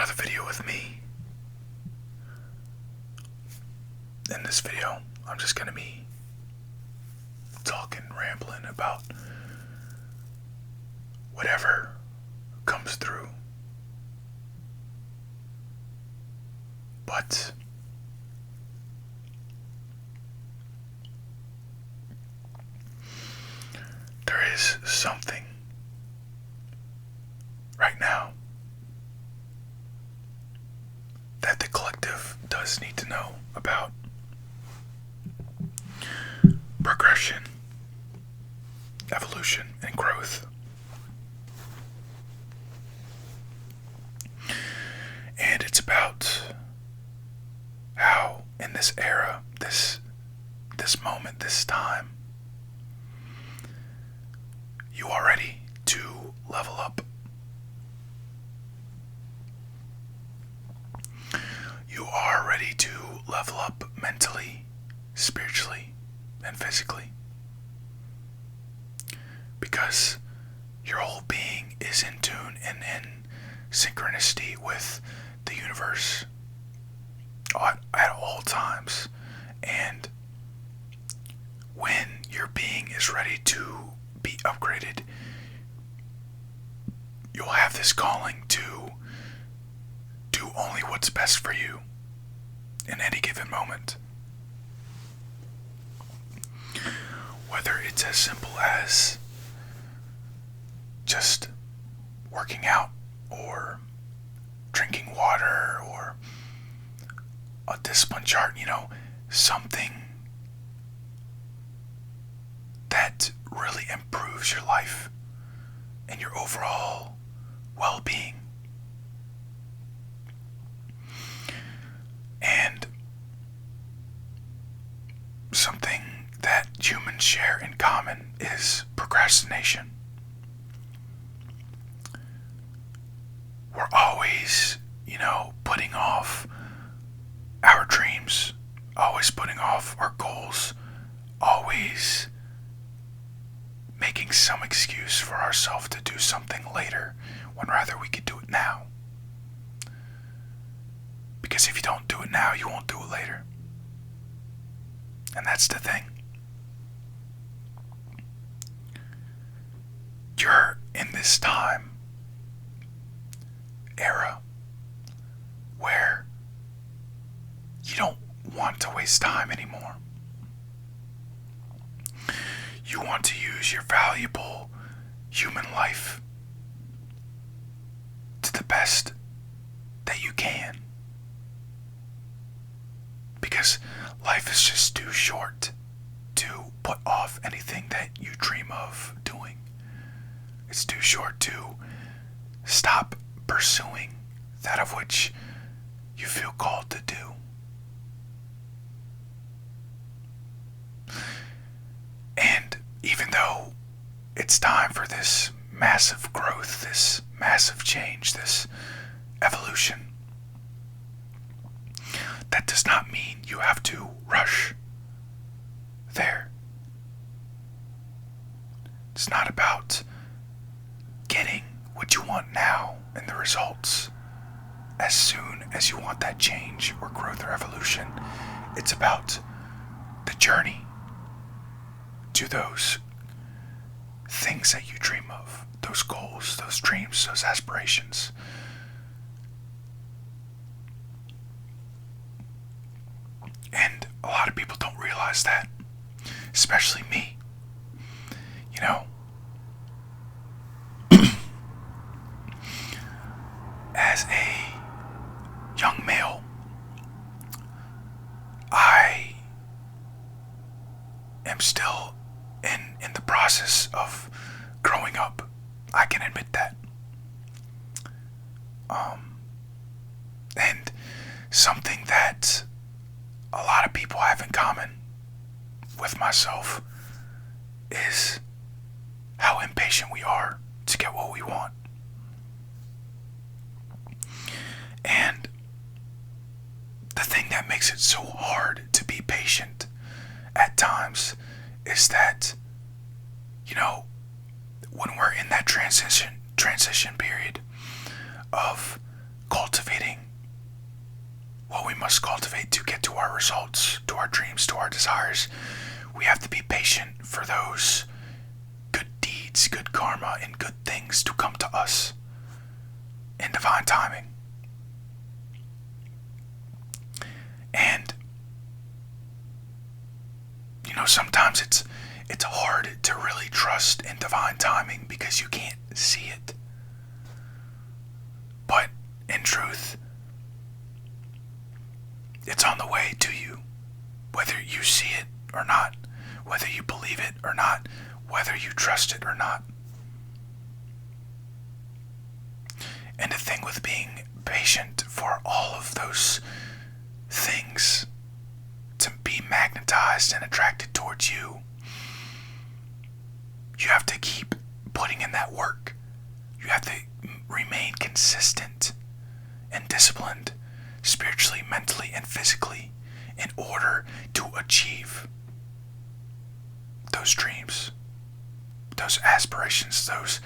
another video with me. In this video, I'm just gonna be talking, rambling about whatever comes through. But there is something right now that the collective does need to know about. Progression, evolution, and growth. And it's about how in this era, this moment, this time, you are ready to level up. You are ready to level up mentally, spiritually, and physically. Because your whole being is in tune and in synchronicity with the universe at all times. And when your being is ready to be upgraded, you'll have this calling to do only what's best for you in any given moment. Whether it's as simple as just working out or drinking water or a discipline chart, something that really improves your life and your overall well-being. And something that humans share in common is procrastination. We're always, putting off our dreams, always putting off our goals, always making some excuse for ourselves to do something later when rather we could do it now. Because if you don't do it now, you won't do it later. And that's the thing. You're in this era where you don't want to waste time anymore. You want to use your valuable human life to the best that you can. Because life is just too short to put off anything that you dream of doing. It's too short to stop pursuing that of which you feel called to do. And even though it's time for this massive growth, this massive change, this evolution, that does not mean you have to rush there. It's not about getting what you want now and the results as soon as you want that change or growth or evolution. It's about the journey to those things that you dream of, those goals, those dreams, those aspirations. And a lot of people don't realize that, especially me. As a young male, I am still in the process of growing up. I can admit that. And something that a lot of people have in common with myself is how impatient we are to get what we want. And the thing that makes it so hard to be patient at times is that, when we're in that transition period of cultivating must cultivate to get to our results, to our dreams, to our desires. We have to be patient for those good deeds, good karma, and good things to come to us in divine timing. And sometimes it's hard to really trust in divine timing because you can't see it. But in truth, it's on the way to you, whether you see it or not, whether you believe it or not, whether you trust it or not. And the thing with being patient for all of those things to be magnetized and attracted towards you, you have to keep putting in that work. You have to remain consistent and disciplined, spiritually, mentally, and physically, in order to achieve those dreams, those aspirations, those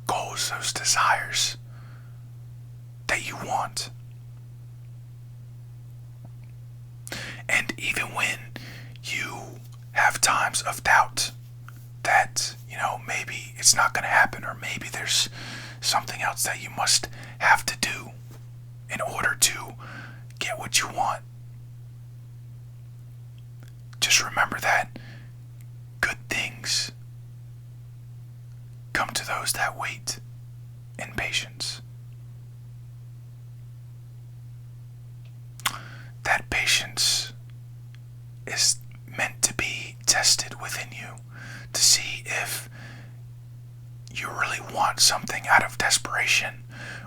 goals, those desires that you want. And even when you have times of doubt that, maybe it's not going to happen, or maybe there's something else that you must have to do in order to get what you want, just remember that good things come to those that wait in patience. That patience is meant to be tested within you to see if you really want something out of desperation,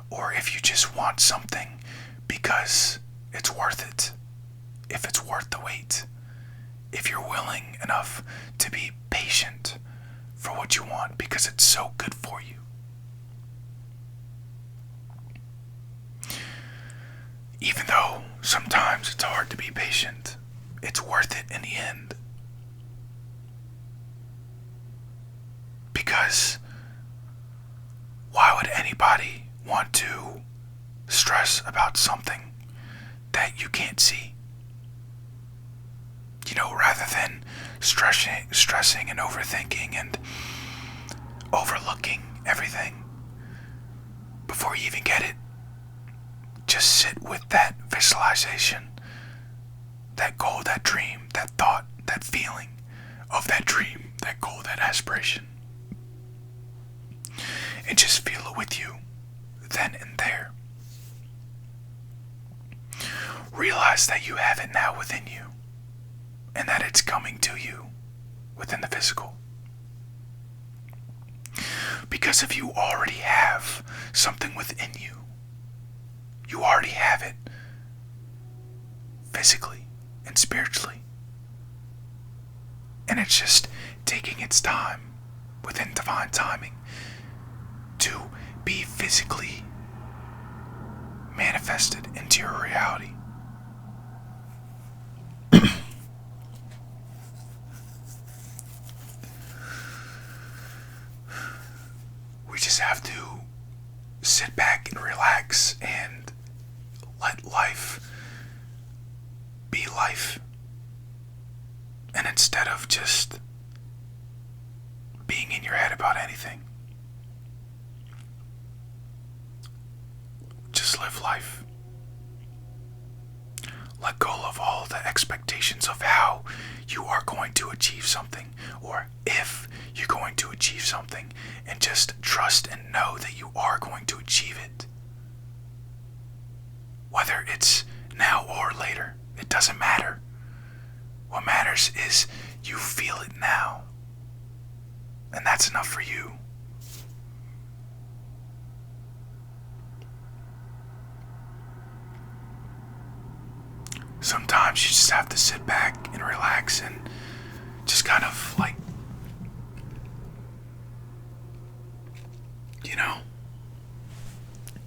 or if you just want something because it's worth it, if it's worth the wait, if you're willing enough to be patient for what you want because it's so good for you. Even though sometimes it's hard to be patient, it's worth it in the end. Because why would anybody want to stress about something that you can't see? Rather than stressing and overthinking and overlooking everything before you even get it, just sit with that visualization, that goal, that dream, that thought, that feeling of that dream, that goal, that aspiration. And just feel it with you then and there. Realize that you have it now within you, and that it's coming to you within the physical. Because if you already have something within you, you already have it physically and spiritually. And it's just taking its time within divine timing to be physically manifested into your reality. We just have to sit back and relax and let life be life. And instead of just being in your head about anything, just live life. Let go of all the expectations of how you are going to achieve something, or if you're going to achieve something, and just trust and know that you are going to achieve it. Whether it's now or later, it doesn't matter. What matters is you feel it now, and that's enough for you. Sometimes you just have to sit back and relax and just kind of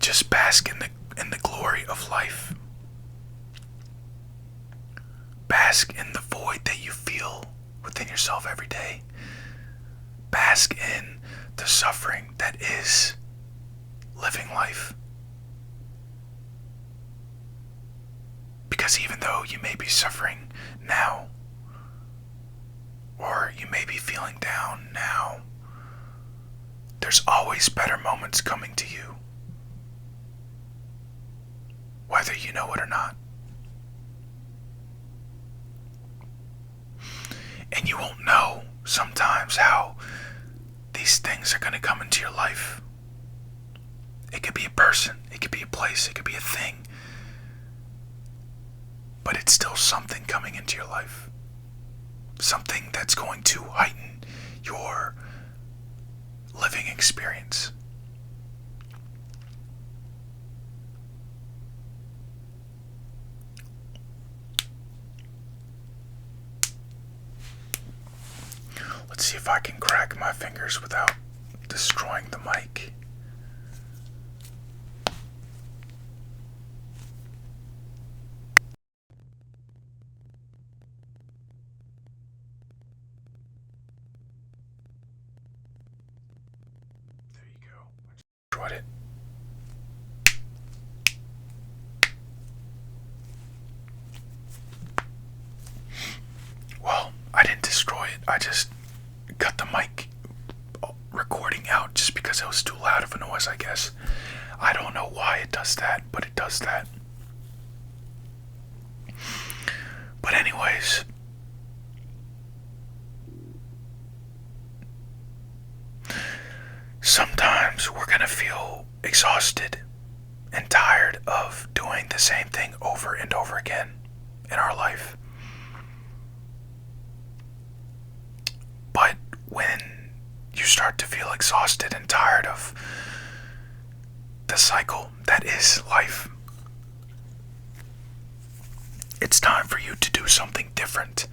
just bask in the glory of life. Bask in the void that you feel within yourself every day. Bask in the suffering that is living life. Because even though you may be suffering now, or you may be feeling down now, there's always better moments coming to you, whether you know it or not. And you won't know sometimes how these things are going to come into your life. It could be a person, it could be a place, it could be a thing. But it's still something coming into your life. Something that's going to heighten your living experience. Let's see if I can crack my fingers without destroying the mic. There you go. I destroyed it. Well, I didn't destroy it. I just cut the mic recording out just because it was too loud of a noise, I guess. I don't know why it does that, but it does that. But anyways, sometimes we're going to feel exhausted and tired of doing the same thing over and over again in our life. But when you start to feel exhausted and tired of the cycle that is life, it's time for you to do something different,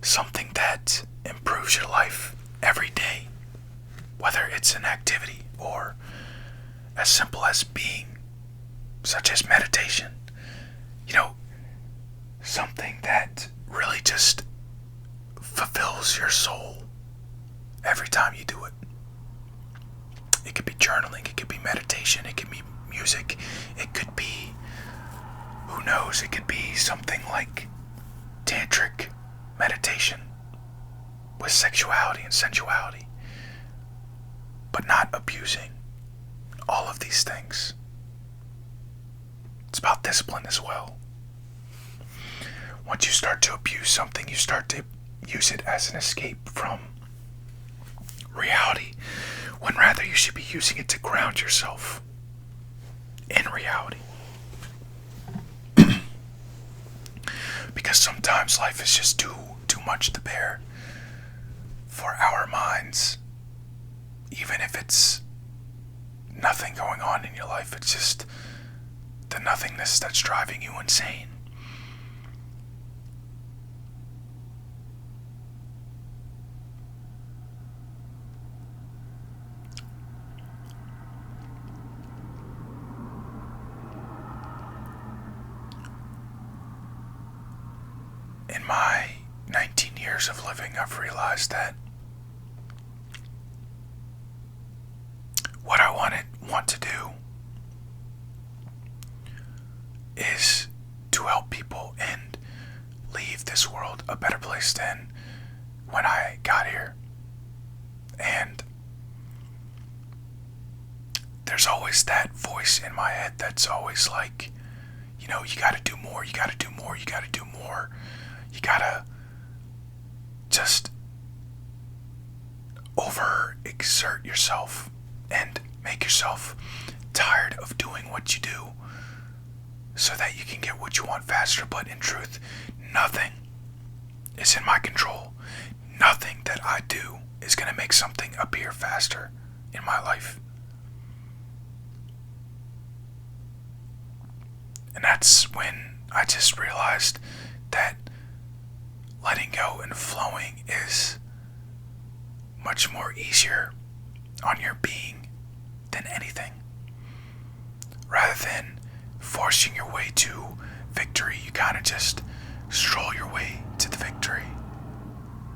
something that improves your life every day, whether it's an activity or as simple as being, such as meditation. You know, something that really just fulfills your soul every time you do it. It could be journaling, it could be meditation, it could be music, it could be, who knows, it could be something like tantric meditation with sexuality and sensuality, but not abusing all of these things. It's about discipline as well. Once you start to abuse something, you start to use it as an escape from reality, when rather you should be using it to ground yourself in reality. Because sometimes life is just too much to bear for our minds. Even if it's nothing going on in your life, it's just the nothingness that's driving you insane. In my 19 years of living, I've realized that what I want to do is to help people and leave this world a better place than when I got here. And there's always that voice in my head that's always like, you know, you gotta do more, you gotta do more, you gotta do more. You gotta just overexert yourself and make yourself tired of doing what you do so that you can get what you want faster. But in truth, nothing is in my control. Nothing that I do is going to make something appear faster in my life. And that's when I just realized that letting go and flowing is much more easier on your being than anything. Rather than forcing your way to victory, you kind of just stroll your way to the victory,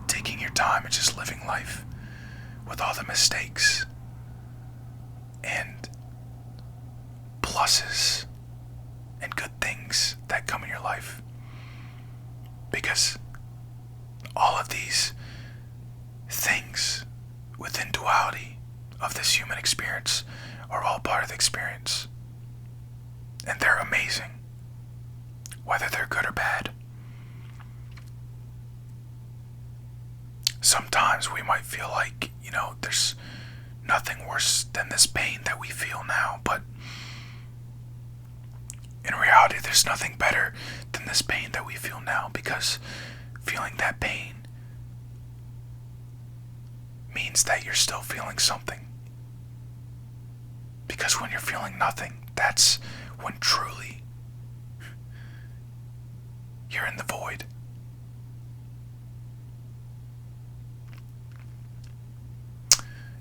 taking your time and just living life with all the mistakes and pluses and good things that come in your life. Because all of these things within duality of this human experience are all part of the experience. And they're amazing, whether they're good or bad. Sometimes we might feel like, there's nothing worse than this pain that we feel now, but in reality, there's nothing better than this pain that we feel now, because feeling that pain means that you're still feeling something. Because when you're feeling nothing, that's when truly you're in the void.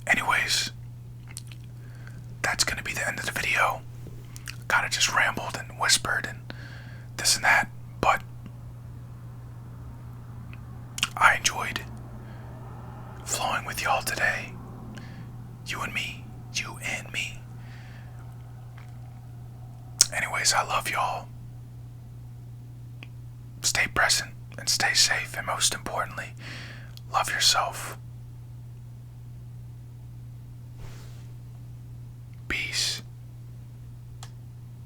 Anyways, that's going to be the end of the video. Kind of just rambled and whispered and this and that, but I enjoyed flowing with y'all today. You and me. Anyways, I love y'all. Stay present and stay safe, and most importantly, love yourself.